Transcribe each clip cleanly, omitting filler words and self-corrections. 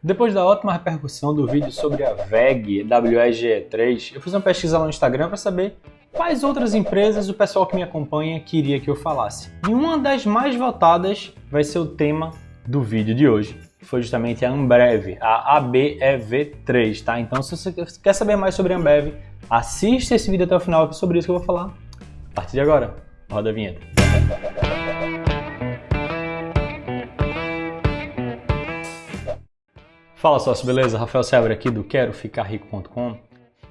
Depois da ótima repercussão do vídeo sobre a WEG, WEGE3, eu fiz uma pesquisa lá no Instagram para saber quais outras empresas o pessoal que me acompanha queria que eu falasse. E uma das mais votadas vai ser o tema do vídeo de hoje, que foi justamente a Ambev, a ABEV3, tá? Então se você quer saber mais sobre a Ambev, assista esse vídeo até o final, que é sobre isso que eu vou falar. A partir de agora, roda a vinheta. Fala sócio, beleza? Rafael Seabra aqui do QueroFicarRico.com.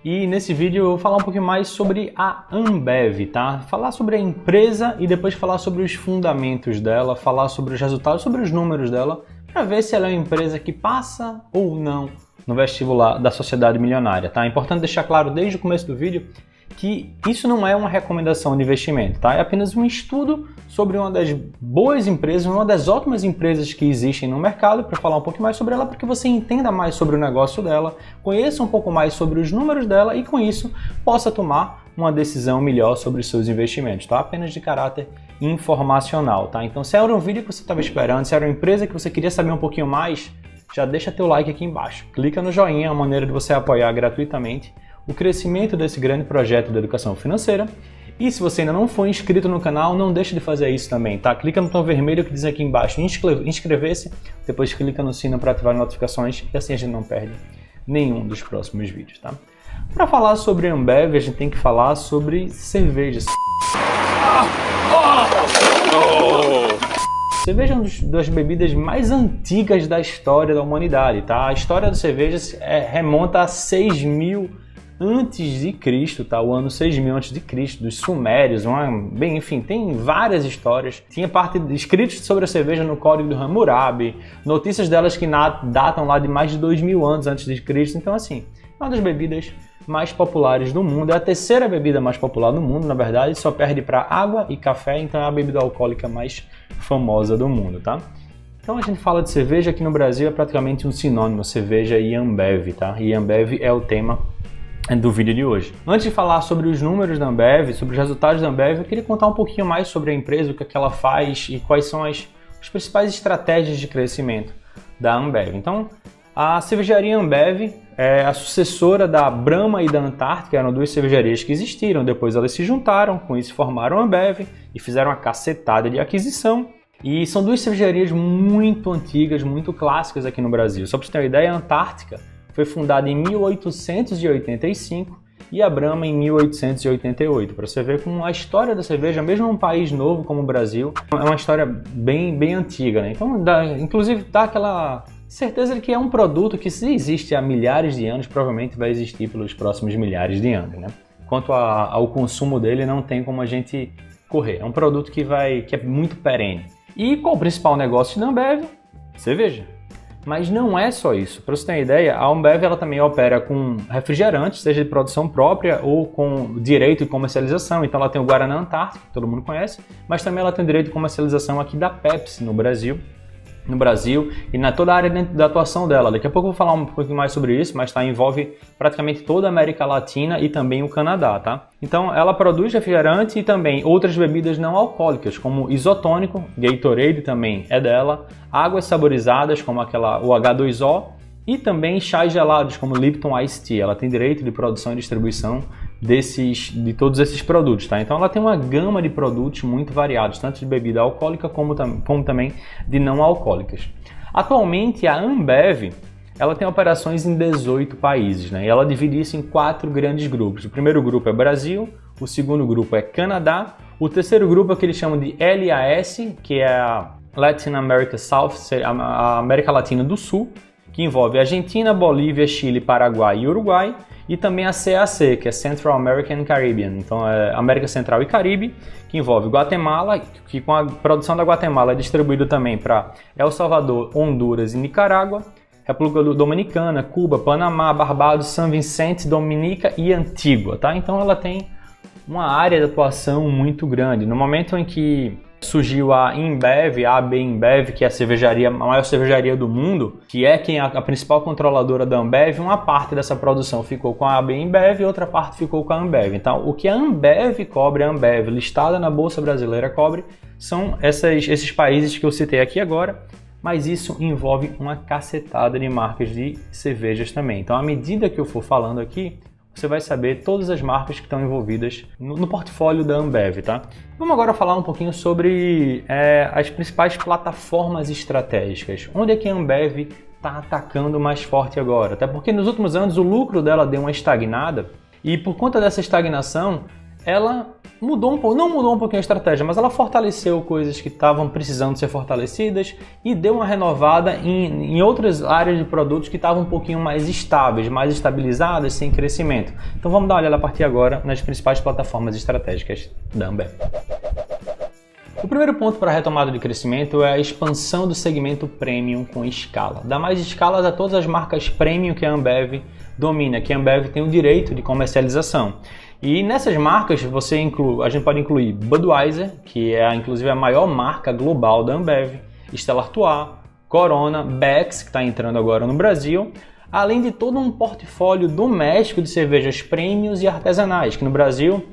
E nesse vídeo eu vou falar um pouquinho mais sobre a Ambev, tá? Falar sobre a empresa e depois falar sobre os fundamentos dela, falar sobre os resultados, sobre os números dela, para ver se ela é uma empresa que passa ou não no vestibular da sociedade milionária, tá? É importante deixar claro desde o começo do vídeo que isso não é uma recomendação de investimento, tá? É apenas um estudo sobre uma das boas empresas, uma das ótimas empresas que existem no mercado, para falar um pouco mais sobre ela, para que você entenda mais sobre o negócio dela, conheça um pouco mais sobre os números dela e com isso possa tomar uma decisão melhor sobre os seus investimentos, tá? Apenas de caráter informacional, tá? Então se era um vídeo que você estava esperando, se era uma empresa que você queria saber um pouquinho mais, já deixa teu like aqui embaixo, clica no joinha, é uma maneira de você apoiar gratuitamente o crescimento desse grande projeto de educação financeira. E se você ainda não for inscrito no canal, não deixe de fazer isso também, tá? Clica no botão vermelho que diz aqui embaixo inscrever-se, depois clica no sino para ativar as notificações e assim a gente não perde nenhum dos próximos vídeos, tá? Para falar sobre Ambev, a gente tem que falar sobre cervejas. Cerveja é uma das bebidas mais antigas da história da humanidade, tá? A história das cervejas remonta a 6.000 antes de Cristo, tá? O ano 6.000 antes de Cristo, dos sumérios, bem, enfim, tem várias histórias. Tinha parte de escritos sobre a cerveja no Código do Hammurabi, notícias delas que datam lá de mais de 2.000 anos antes de Cristo. Então, assim, é uma das bebidas mais populares do mundo. É a terceira bebida mais popular do mundo, na verdade, só perde para água e café, então é a bebida alcoólica mais famosa do mundo, tá? Então a gente fala de cerveja aqui no Brasil, é praticamente um sinônimo, cerveja e Ambev, tá? E Ambev é o tema do vídeo de hoje. Antes de falar sobre os números da Ambev, sobre os resultados da Ambev, eu queria contar um pouquinho mais sobre a empresa, o que ela faz e quais são as principais estratégias de crescimento da Ambev. Então, a cervejaria Ambev é a sucessora da Brahma e da Antártica, eram duas cervejarias que existiram, depois elas se juntaram, com isso formaram a Ambev e fizeram uma cacetada de aquisição. E são duas cervejarias muito antigas, muito clássicas aqui no Brasil. Só para você ter uma ideia, a Antártica foi fundada em 1885 e a Brahma em 1888. Para você ver como a história da cerveja, mesmo num país novo como o Brasil, é uma história bem antiga, né? Então, inclusive, dá aquela certeza de que é um produto que, se existe há milhares de anos, provavelmente vai existir pelos próximos milhares de anos, né? Quanto ao consumo dele, não tem como a gente correr. É um produto que é muito perene. E qual o principal negócio da Ambev? Cerveja. Mas não é só isso. Para você ter uma ideia, a Ambev ela também opera com refrigerantes, seja de produção própria ou com direito de comercialização. Então ela tem o Guaraná Antártico, que todo mundo conhece, mas também ela tem o direito de comercialização aqui da Pepsi no Brasil e na toda a área da atuação dela. Daqui a pouco eu vou falar um pouquinho mais sobre isso, mas envolve praticamente toda a América Latina e também o Canadá, tá? Então ela produz refrigerante e também outras bebidas não alcoólicas, como isotônico, Gatorade também é dela, águas saborizadas como o H2O e também chás gelados como Lipton Ice Tea. Ela tem direito de produção e distribuição de todos esses produtos, tá? Então ela tem uma gama de produtos muito variados, tanto de bebida alcoólica como também de não alcoólicas. Atualmente a Ambev ela tem operações em 18 países, né? E ela divide isso em 4 grandes grupos. O primeiro grupo é Brasil, o segundo grupo é Canadá, o terceiro grupo é o que eles chamam de LAS, que é a Latin America South, a América Latina do Sul, que envolve Argentina, Bolívia, Chile, Paraguai e Uruguai, e também a CAC, que é Central American Caribbean, então é América Central e Caribe, que envolve Guatemala, que com a produção da Guatemala é distribuído também para El Salvador, Honduras e Nicarágua, República Dominicana, Cuba, Panamá, Barbados, São Vicente, Dominica e Antígua, tá? Então ela tem uma área de atuação muito grande. No momento em que surgiu a Ambev, a AB InBev, que é a maior cervejaria do mundo, que é a principal controladora da Ambev, uma parte dessa produção ficou com a AB InBev e outra parte ficou com a Ambev. Então, o que a Ambev cobre, a Ambev listada na Bolsa Brasileira cobre, são esses países que eu citei aqui agora, mas isso envolve uma cacetada de marcas de cervejas também. Então, à medida que eu for falando aqui, você vai saber todas as marcas que estão envolvidas no portfólio da Ambev, tá? Vamos agora falar um pouquinho sobre as principais plataformas estratégicas. Onde é que a Ambev está atacando mais forte agora? Até porque nos últimos anos o lucro dela deu uma estagnada e por conta dessa estagnação, ela mudou um pouco, não mudou um pouquinho a estratégia, mas ela fortaleceu coisas que estavam precisando ser fortalecidas e deu uma renovada em outras áreas de produtos que estavam um pouquinho mais estáveis, mais estabilizadas, sem crescimento. Então vamos dar uma olhada a partir agora nas principais plataformas estratégicas da Ambev. O primeiro ponto para a retomada de crescimento é a expansão do segmento premium com escala. Dá mais escalas a todas as marcas premium que a Ambev domina, que a Ambev tem o direito de comercialização. E nessas marcas a gente pode incluir Budweiser, que é inclusive a maior marca global da Ambev, Stella Artois, Corona, Beck's, que está entrando agora no Brasil, além de todo um portfólio doméstico de cervejas premiums e artesanais, que no Brasil,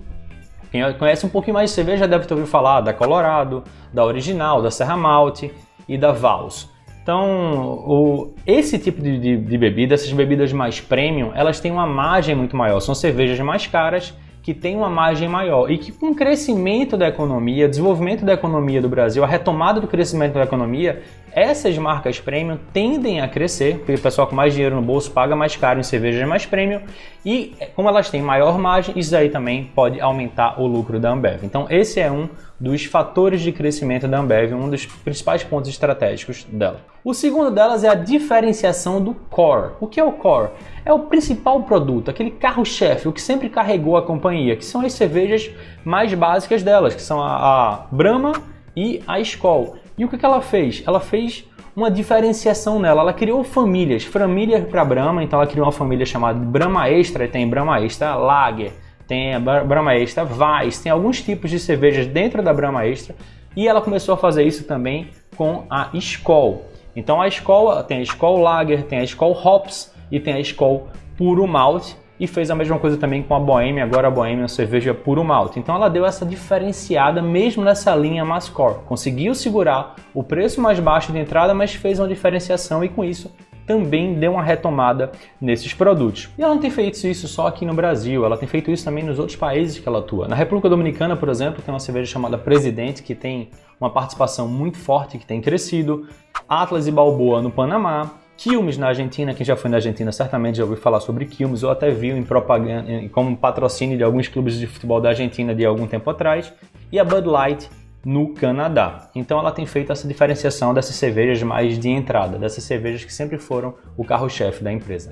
quem conhece um pouquinho mais de cerveja deve ter ouvido falar da Colorado, da Original, da Serra Malte e da Vals. Então, esse tipo de bebida, essas bebidas mais premium, elas têm uma margem muito maior. São cervejas mais caras que têm uma margem maior e que com o crescimento da economia, desenvolvimento da economia do Brasil, a retomada do crescimento da economia, essas marcas premium tendem a crescer, porque o pessoal com mais dinheiro no bolso paga mais caro em cervejas mais premium e como elas têm maior margem, isso aí também pode aumentar o lucro da Ambev. Então esse é um dos fatores de crescimento da Ambev, um dos principais pontos estratégicos dela. O segundo delas é a diferenciação do core. O que é o core? É o principal produto, aquele carro-chefe, o que sempre carregou a companhia, que são as cervejas mais básicas delas, que são a Brahma e a Skol. E o que ela fez? Ela fez uma diferenciação nela, ela criou famílias para Brahma, então ela criou uma família chamada Brahma Extra, tem Brahma Extra Lager, tem a Brahma Extra Weiss, tem alguns tipos de cervejas dentro da Brahma Extra e ela começou a fazer isso também com a Skol. Então a Skol tem a Skol Lager, tem a Skol Hops e tem a Skol Puro Malte e fez a mesma coisa também com a Bohemia, agora a Bohemia é uma cerveja Puro Malte. Então ela deu essa diferenciada mesmo nessa linha mais core, conseguiu segurar o preço mais baixo de entrada, mas fez uma diferenciação e com isso também deu uma retomada nesses produtos. E ela não tem feito isso só aqui no Brasil, ela tem feito isso também nos outros países que ela atua. Na República Dominicana, por exemplo, tem uma cerveja chamada Presidente, que tem uma participação muito forte, que tem crescido. Atlas e Balboa no Panamá. Quilmes na Argentina, quem já foi na Argentina certamente já ouviu falar sobre Quilmes, ou até viu em propaganda, como patrocínio de alguns clubes de futebol da Argentina de algum tempo atrás. E a Bud Light no Canadá. Então ela tem feito essa diferenciação dessas cervejas mais de entrada, dessas cervejas que sempre foram o carro-chefe da empresa.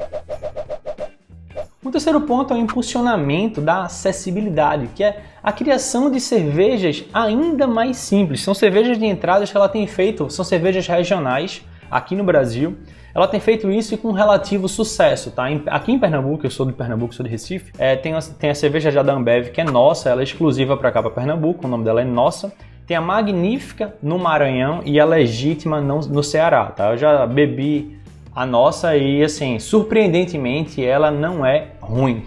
O terceiro ponto é o impulsionamento da acessibilidade, que é a criação de cervejas ainda mais simples. São cervejas de entradas que ela tem feito, são cervejas regionais aqui no Brasil. Ela tem feito isso com relativo sucesso, tá? Aqui em Pernambuco, eu sou de Pernambuco, sou de Recife, tem a cerveja já da Ambev, que é nossa, ela é exclusiva para cá, para Pernambuco, o nome dela é Nossa. Tem a Magnífica no Maranhão e a Legítima no Ceará, tá? Eu já bebi a Nossa e, assim, surpreendentemente, ela não é ruim.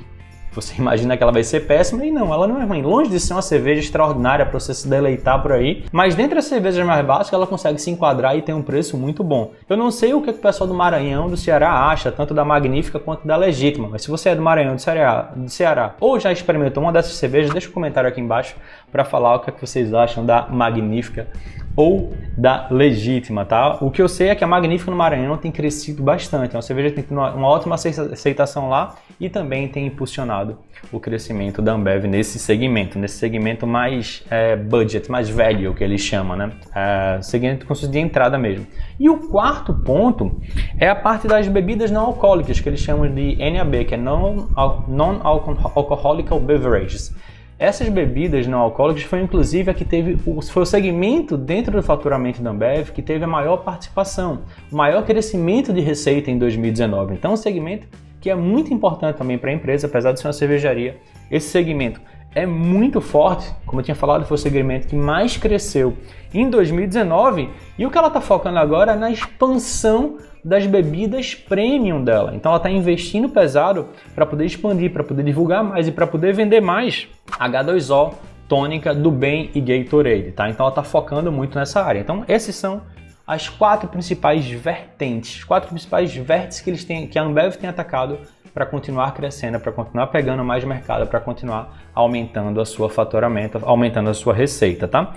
Você imagina que ela vai ser péssima e não, ela não é ruim. Longe de ser uma cerveja extraordinária para você se deleitar por aí, mas dentre as cervejas mais básicas ela consegue se enquadrar e tem um preço muito bom. Eu não sei o que o pessoal do Maranhão, do Ceará acha, tanto da Magnífica quanto da Legítima, mas se você é do Maranhão, do Ceará ou já experimentou uma dessas cervejas, deixa um comentário aqui embaixo para falar o que vocês acham da Magnífica ou da Legítima, tá? O que eu sei é que a Magnífica no Maranhão tem crescido bastante, é uma cerveja que tem tido uma ótima aceitação lá e também tem impulsionado o crescimento da Ambev nesse segmento mais budget, mais value, que eles chamam, né? Segmento de entrada mesmo. E o quarto ponto é a parte das bebidas não alcoólicas, que eles chamam de NAB, que é Non-Alcoholic Beverages. Essas bebidas não alcoólicas foi inclusive a que foi o segmento dentro do faturamento da Ambev que teve a maior participação, o maior crescimento de receita em 2019. Então, um segmento que é muito importante também para a empresa, apesar de ser uma cervejaria. Esse segmento é muito forte, como eu tinha falado, foi o segmento que mais cresceu em 2019 e o que ela está focando agora é na expansão das bebidas premium dela. Então ela está investindo pesado para poder expandir, para poder divulgar mais e para poder vender mais H2O, tônica, do bem e Gatorade, tá? Então ela está focando muito nessa área. Então esses são as 4 principais vertentes, os 4 principais vértices que a Ambev tem atacado para continuar crescendo, para continuar pegando mais mercado, para continuar aumentando a sua faturamento, aumentando a sua receita, tá?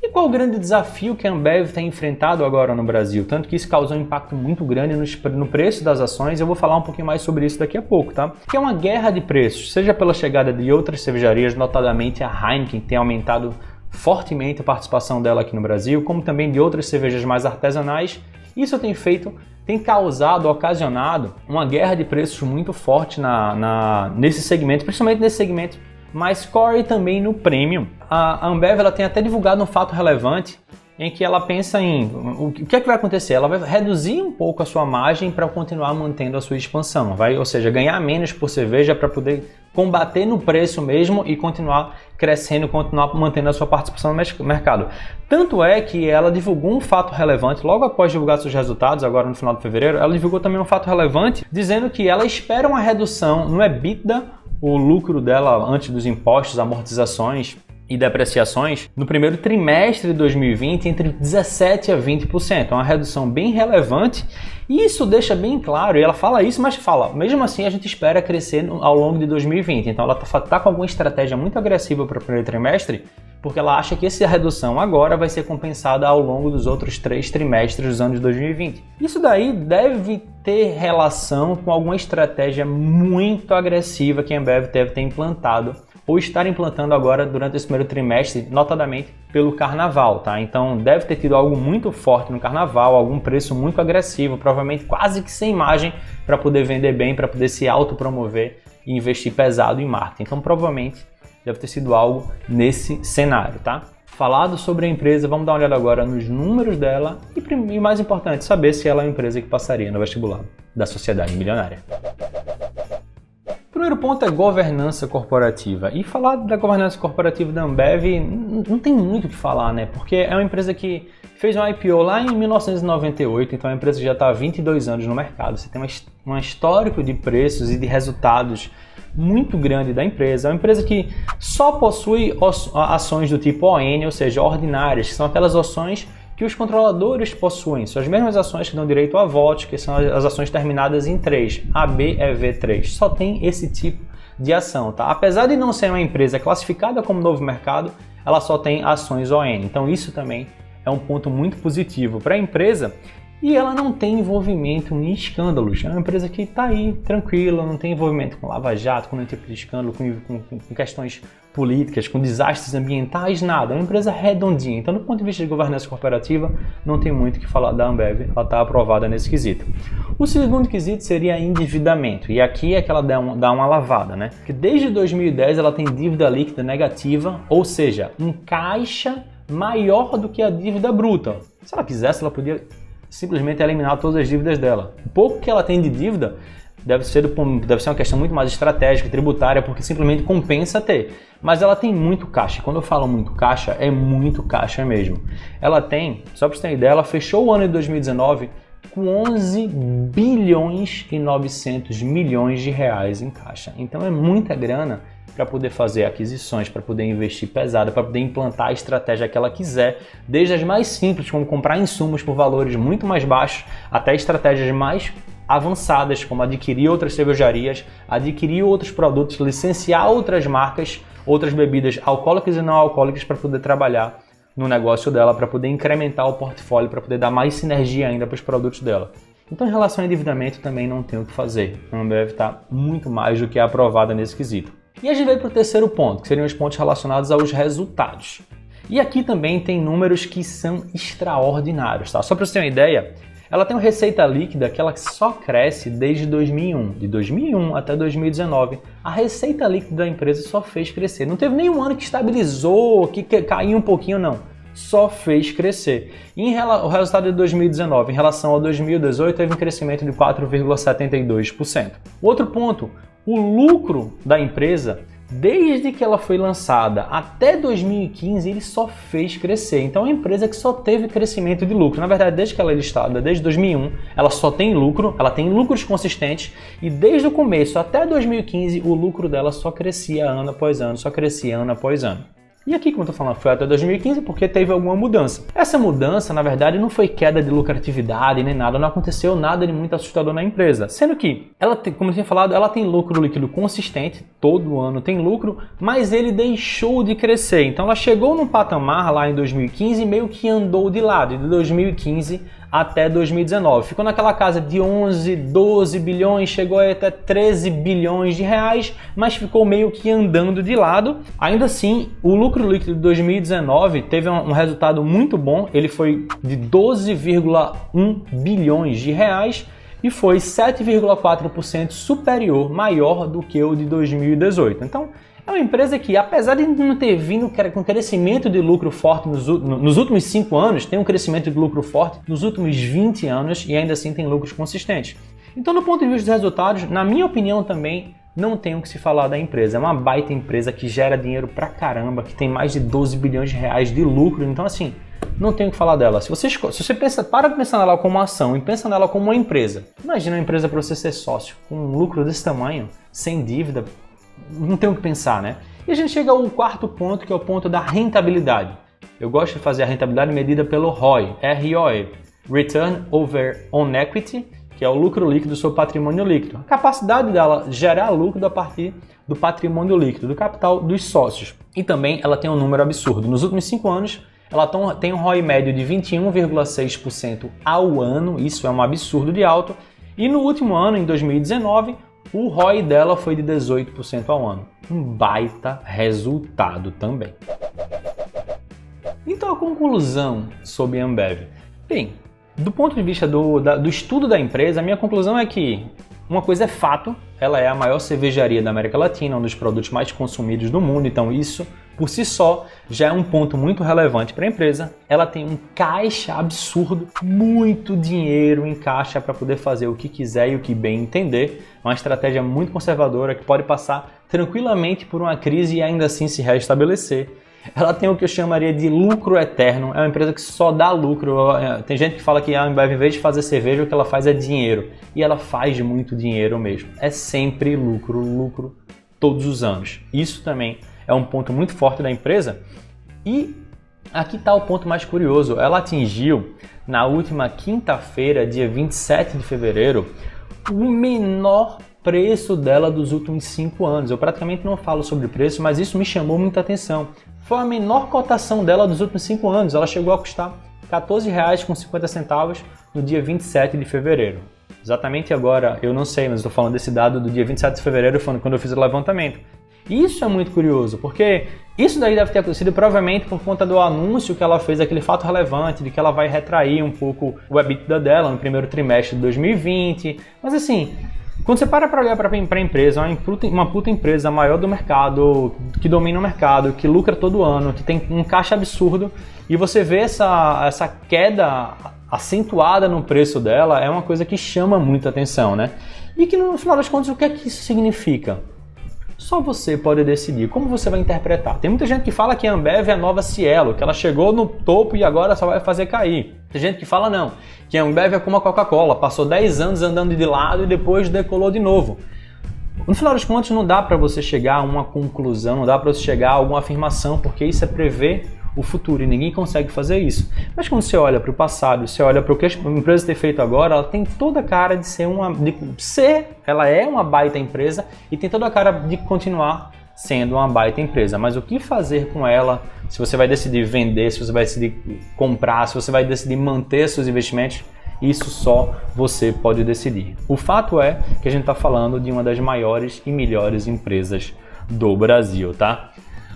E qual o grande desafio que a Ambev tem enfrentado agora no Brasil? Tanto que isso causou um impacto muito grande no preço das ações. Eu vou falar um pouquinho mais sobre isso daqui a pouco, tá? Que é uma guerra de preços, seja pela chegada de outras cervejarias, notadamente a Heineken, que tem aumentado fortemente a participação dela aqui no Brasil, como também de outras cervejas mais artesanais. Isso tem causado, ocasionado uma guerra de preços muito forte nesse segmento, principalmente nesse segmento mais core e também no premium. A Ambev ela tem até divulgado um fato relevante em que ela pensa em o que é que vai acontecer. Ela vai reduzir um pouco a sua margem para continuar mantendo a sua expansão, ou seja, ganhar menos por cerveja para poder combater no preço mesmo e continuar crescendo, continuar mantendo a sua participação no mercado. Tanto é que ela divulgou um fato relevante, logo após divulgar seus resultados, agora no final de fevereiro, ela divulgou também um fato relevante, dizendo que ela espera uma redução no EBITDA, o lucro dela antes dos impostos, amortizações e depreciações, no primeiro trimestre de 2020 entre 17% a 20%. É uma redução bem relevante e isso deixa bem claro, e ela fala isso, mas fala, mesmo assim a gente espera crescer ao longo de 2020. Então ela está com alguma estratégia muito agressiva para o primeiro trimestre, porque ela acha que essa redução agora vai ser compensada ao longo dos outros 3 trimestres dos anos de 2020. Isso daí deve ter relação com alguma estratégia muito agressiva que a Ambev deve ter implantado ou estar implantando agora durante esse primeiro trimestre, notadamente pelo carnaval, tá? Então deve ter tido algo muito forte no carnaval, algum preço muito agressivo, provavelmente quase que sem margem para poder vender bem, para poder se autopromover e investir pesado em marketing. Então provavelmente deve ter sido algo nesse cenário, tá? Falado sobre a empresa, vamos dar uma olhada agora nos números dela e mais importante, saber se ela é uma empresa que passaria no vestibular da Sociedade Milionária. O primeiro ponto é governança corporativa. E falar da governança corporativa da Ambev não tem muito o que falar, né? Porque é uma empresa que fez um IPO lá em 1998, então é uma empresa que já está há 22 anos no mercado. Você tem um histórico de preços e de resultados muito grande da empresa. É uma empresa que só possui ações do tipo ON, ou seja, ordinárias, que são aquelas ações que os controladores possuem. São as mesmas ações que dão direito a votos, que são as ações terminadas em 3, ABEV3. Só tem esse tipo de ação, tá? Apesar de não ser uma empresa classificada como novo mercado, ela só tem ações ON. Então isso também é um ponto muito positivo para a empresa. E ela não tem envolvimento em escândalos. É uma empresa que está aí, tranquila, não tem envolvimento com lava-jato, com nenhum tipo de escândalo, com questões políticas, com desastres ambientais, nada. É uma empresa redondinha. Então, do ponto de vista de governança corporativa, não tem muito o que falar da Ambev. Ela está aprovada nesse quesito. O segundo quesito seria endividamento. E aqui é que ela dá uma lavada, né? Porque desde 2010 ela tem dívida líquida negativa, ou seja, um caixa maior do que a dívida bruta. Se ela quisesse, ela podia simplesmente eliminar todas as dívidas dela. O pouco que ela tem de dívida deve ser uma questão muito mais estratégica, tributária, porque simplesmente compensa ter. Mas ela tem muito caixa. Quando eu falo muito caixa, é muito caixa mesmo. Ela tem, só para você ter uma ideia, ela fechou o ano de 2019 com 11 bilhões e 900 milhões de reais em caixa. Então é muita grana para poder fazer aquisições, para poder investir pesado, para poder implantar a estratégia que ela quiser, desde as mais simples, como comprar insumos por valores muito mais baixos, até estratégias mais avançadas, como adquirir outras cervejarias, adquirir outros produtos, licenciar outras marcas, outras bebidas alcoólicas e não alcoólicas para poder trabalhar no negócio dela, para poder incrementar o portfólio, para poder dar mais sinergia ainda para os produtos dela. Então, em relação ao endividamento, também não tem o que fazer. A Ambev está muito mais do que aprovada nesse quesito. E a gente vai para o terceiro ponto, que seriam os pontos relacionados aos resultados. E aqui também tem números que são extraordinários, tá? Só para você ter uma ideia, ela tem uma receita líquida que ela só cresce desde 2001. De 2001 até 2019, a receita líquida da empresa só fez crescer. Não teve nenhum ano que estabilizou, que caiu um pouquinho, não. Só fez crescer. E o resultado de 2019 em relação a 2018 teve um crescimento de 4,72%. Outro ponto, o lucro da empresa, desde que ela foi lançada até 2015, ele só fez crescer. Então é uma empresa que só teve crescimento de lucro. Na verdade, desde que ela é listada, desde 2001, ela só tem lucro, ela tem lucros consistentes e desde o começo até 2015 o lucro dela só crescia ano após ano, só crescia ano após ano. E aqui, como eu estou falando, foi até 2015 porque teve alguma mudança. Essa mudança, na verdade, não foi queda de lucratividade nem nada, não aconteceu nada de muito assustador na empresa. Sendo que, ela tem, como eu tinha falado, ela tem lucro líquido consistente, todo ano tem lucro, mas ele deixou de crescer. Então ela chegou num patamar lá em 2015 e meio que andou de lado, de 2015 até 2019. Ficou naquela casa de 11, 12 bilhões, chegou até 13 bilhões de reais, mas ficou meio que andando de lado. Ainda assim, o lucro líquido de 2019 teve um resultado muito bom, ele foi de 12,1 bilhões de reais e foi 7,4% superior, maior do que o de 2018. Então, é uma empresa que, apesar de não ter vindo com crescimento de lucro forte nos últimos 5 anos, tem um crescimento de lucro forte nos últimos 20 anos e ainda assim tem lucros consistentes. Então, do ponto de vista dos resultados, na minha opinião também, não tem o que se falar da empresa. É uma baita empresa que gera dinheiro pra caramba, que tem mais de 12 bilhões de reais de lucro. Então, assim, não tem o que falar dela. Se você para de pensar nela como uma ação e pensa nela como uma empresa. Imagina uma empresa para você ser sócio, com um lucro desse tamanho, sem dívida. Não tem o que pensar, né? E a gente chega ao quarto ponto, que é o ponto da rentabilidade. Eu gosto de fazer a rentabilidade medida pelo ROI, R-O-E, Return Over On Equity, que é o lucro líquido do seu patrimônio líquido. A capacidade dela gerar lucro a partir do patrimônio líquido, do capital dos sócios. E também ela tem um número absurdo. Nos últimos 5 anos, ela tem um ROI médio de 21,6% ao ano, isso é um absurdo de alto. E no último ano, em 2019, o ROI dela foi de 18% ao ano. Um baita resultado também. Então a conclusão sobre a Ambev. Bem, do ponto de vista do estudo da empresa, a minha conclusão é que uma coisa é fato, ela é a maior cervejaria da América Latina, um dos produtos mais consumidos do mundo, então isso por si só já é um ponto muito relevante para a empresa. Ela tem um caixa absurdo, muito dinheiro em caixa para poder fazer o que quiser e o que bem entender. É uma estratégia muito conservadora que pode passar tranquilamente por uma crise e ainda assim se restabelecer. Ela tem o que eu chamaria de lucro eterno, é uma empresa que só dá lucro. Tem gente que fala que a Ambev, em vez de fazer cerveja, o que ela faz é dinheiro. E ela faz muito dinheiro mesmo. É sempre lucro, lucro todos os anos. Isso também é um ponto muito forte da empresa. E aqui está o ponto mais curioso. Ela atingiu, na última quinta-feira, dia 27 de fevereiro, o menor preço dela dos últimos 5 anos. Eu praticamente não falo sobre preço, mas isso me chamou muita atenção. Foi a menor cotação dela dos últimos 5 anos. Ela chegou a custar R$ 14,50 no dia 27 de fevereiro. Exatamente agora, eu não sei, mas estou falando desse dado do dia 27 de fevereiro, quando eu fiz o levantamento. Isso é muito curioso, porque isso daí deve ter acontecido provavelmente por conta do anúncio que ela fez, aquele fato relevante de que ela vai retrair um pouco o EBITDA dela no primeiro trimestre de 2020. Mas assim, quando você para olhar para a empresa, uma puta empresa maior do mercado, que domina o mercado, que lucra todo ano, que tem um caixa absurdo, e você vê essa queda acentuada no preço dela, é uma coisa que chama muita atenção, né? E que no final das contas, o que é que isso significa? Só você pode decidir como você vai interpretar. Tem muita gente que fala que a Ambev é a nova Cielo, que ela chegou no topo e agora só vai fazer cair. Tem gente que fala não, que a Ambev é como a Coca-Cola, passou 10 anos andando de lado e depois decolou de novo. No final das contas, não dá para você chegar a uma conclusão, não dá para você chegar a alguma afirmação, porque isso é prever o futuro e ninguém consegue fazer isso. Mas quando você olha para o passado, você olha para o que a empresa tem feito agora, ela tem toda a cara de ser ela é uma baita empresa e tem toda a cara de continuar sendo uma baita empresa. Mas o que fazer com ela? Se você vai decidir vender, se você vai decidir comprar, se você vai decidir manter seus investimentos, isso só você pode decidir. O fato é que a gente está falando de uma das maiores e melhores empresas do Brasil, tá?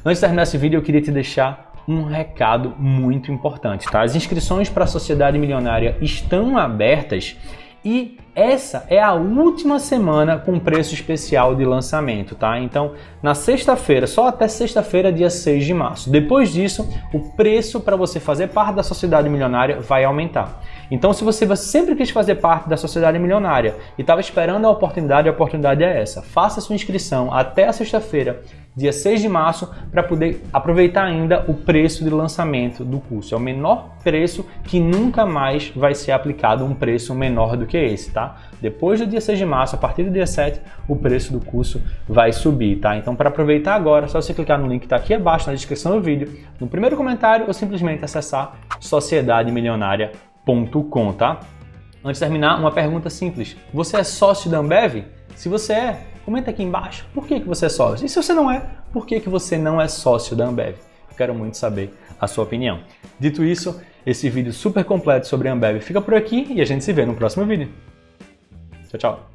Antes de terminar esse vídeo, eu queria te deixar um recado muito importante, tá? As inscrições para a Sociedade Milionária estão abertas e essa é a última semana com preço especial de lançamento, tá? Então, na sexta-feira, só até sexta-feira, dia 6 de março. Depois disso, o preço para você fazer parte da Sociedade Milionária vai aumentar. Então, se você sempre quis fazer parte da Sociedade Milionária e estava esperando a oportunidade é essa. Faça sua inscrição até a sexta-feira, dia 6 de março, para poder aproveitar ainda o preço de lançamento do curso. É o menor preço que nunca mais vai ser aplicado um preço menor do que esse, tá? Depois do dia 6 de março, a partir do dia 7, o preço do curso vai subir, tá? Então, para aproveitar agora, é só você clicar no link que está aqui abaixo na descrição do vídeo, no primeiro comentário, ou simplesmente acessar sociedademilionaria.com, tá? Antes de terminar, uma pergunta simples. Você é sócio da Ambev? Se você é, comenta aqui embaixo por que você é sócio. E se você não é, por que você não é sócio da Ambev? Eu quero muito saber a sua opinião. Dito isso, esse vídeo super completo sobre a Ambev fica por aqui e a gente se vê no próximo vídeo. Tchau, tchau.